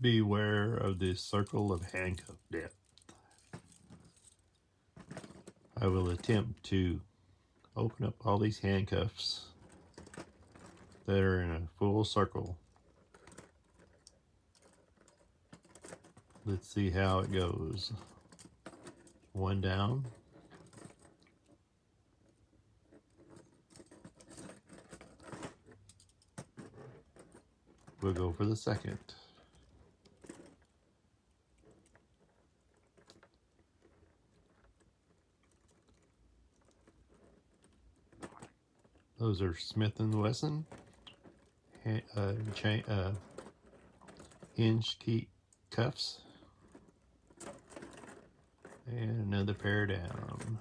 Beware of the circle of handcuff death. I will attempt to open up all these handcuffs that are in a full circle. Let's see how it goes. One down. We'll go for the second. Those are Smith & Wesson hinge key cuffs. And another pair down.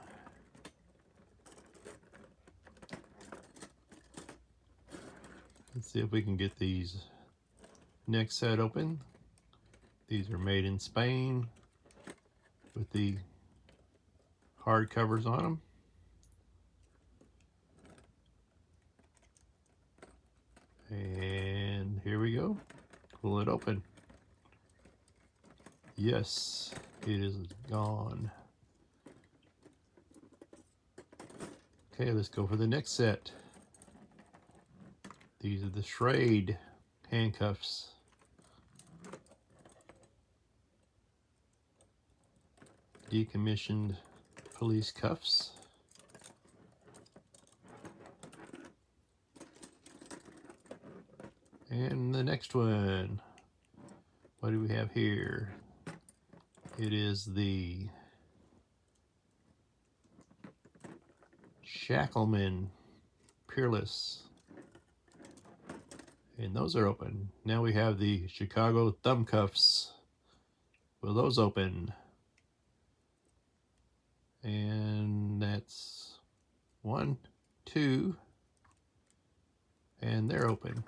Let's see if we can get these next set open. These are made in Spain with the hard covers on them. And here we go. Pull it open. Yes, it is gone. Okay, let's go for the next set. These are the Schrade handcuffs. Decommissioned police cuffs. And the next one, what do we have here? It is the Shackleman Peerless. And those are open. Now we have the Chicago thumb cuffs. Will those open? And that's 1, 2, and they're open.